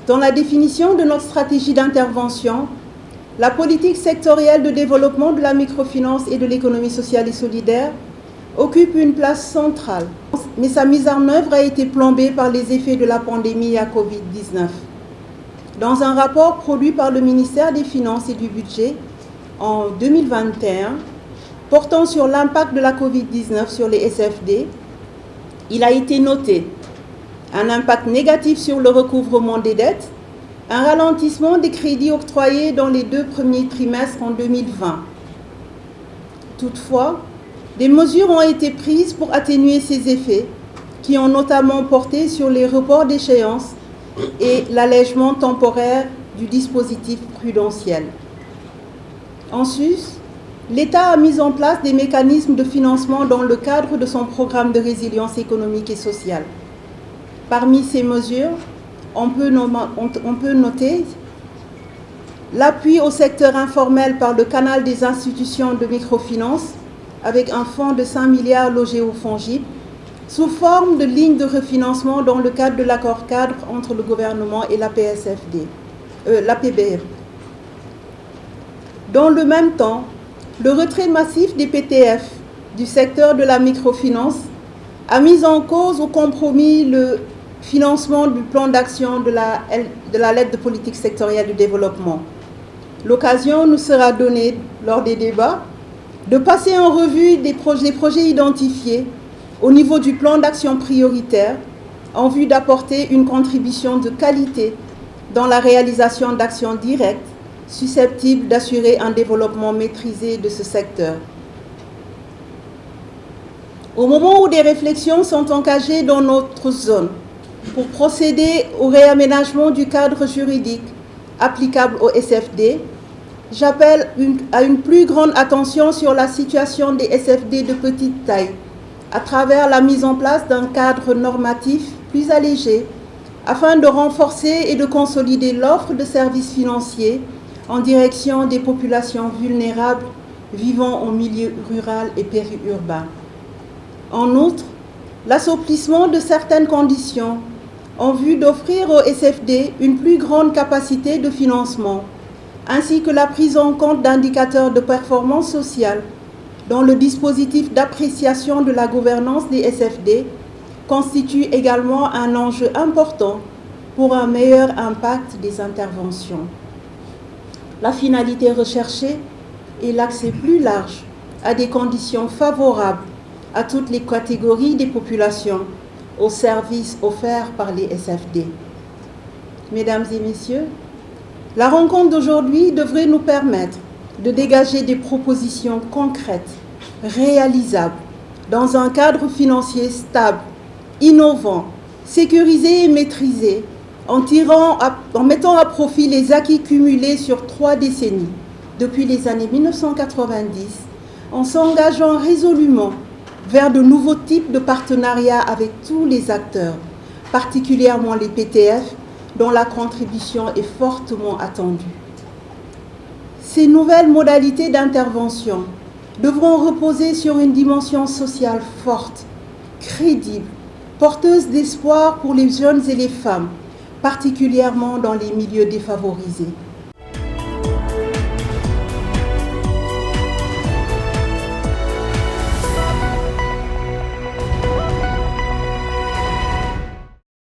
Dans la définition de notre stratégie d'intervention, la politique sectorielle de développement de la microfinance et de l'économie sociale et solidaire occupe une place centrale, mais sa mise en œuvre a été plombée par les effets de la pandémie à Covid-19. Dans un rapport produit par le ministère des Finances et du Budget en 2021, portant sur l'impact de la Covid-19 sur les SFD, il a été noté un impact négatif sur le recouvrement des dettes, un ralentissement des crédits octroyés dans les 2 premiers trimestres en 2020. Toutefois, des mesures ont été prises pour atténuer ces effets, qui ont notamment porté sur les reports d'échéances et l'allègement temporaire du dispositif prudentiel. En sus, l'État a mis en place des mécanismes de financement dans le cadre de son programme de résilience économique et sociale. Parmi ces mesures, on peut noter l'appui au secteur informel par le canal des institutions de microfinance avec un fonds de 5 milliards logé au FONGIP sous forme de lignes de refinancement dans le cadre de l'accord cadre entre le gouvernement et la PBR. Dans le même temps, le retrait massif des PTF du secteur de la microfinance a mis en cause ou compromis le financement du plan d'action de la lettre de politique sectorielle de développement. L'occasion nous sera donnée lors des débats de passer en revue les projets identifiés au niveau du plan d'action prioritaire en vue d'apporter une contribution de qualité dans la réalisation d'actions directes susceptibles d'assurer un développement maîtrisé de ce secteur. Au moment où des réflexions sont engagées dans notre zone pour procéder au réaménagement du cadre juridique applicable au SFD, j'appelle à une plus grande attention sur la situation des SFD de petite taille, à travers la mise en place d'un cadre normatif plus allégé, afin de renforcer et de consolider l'offre de services financiers en direction des populations vulnérables vivant en milieu rural et périurbain. En outre, l'assouplissement de certaines conditions en vue d'offrir aux SFD une plus grande capacité de financement, ainsi que la prise en compte d'indicateurs de performance sociale dans le dispositif d'appréciation de la gouvernance des SFD, constitue également un enjeu important pour un meilleur impact des interventions. La finalité recherchée est l'accès plus large à des conditions favorables à toutes les catégories des populations aux services offerts par les SFD. Mesdames et messieurs, la rencontre d'aujourd'hui devrait nous permettre de dégager des propositions concrètes, réalisables, dans un cadre financier stable, innovant, sécurisé et maîtrisé, en mettant à profit les acquis cumulés sur 3 décennies, depuis les années 1990, en s'engageant résolument vers de nouveaux types de partenariats avec tous les acteurs, particulièrement les PTF, dont la contribution est fortement attendue. Ces nouvelles modalités d'intervention devront reposer sur une dimension sociale forte, crédible, porteuse d'espoir pour les jeunes et les femmes, particulièrement dans les milieux défavorisés.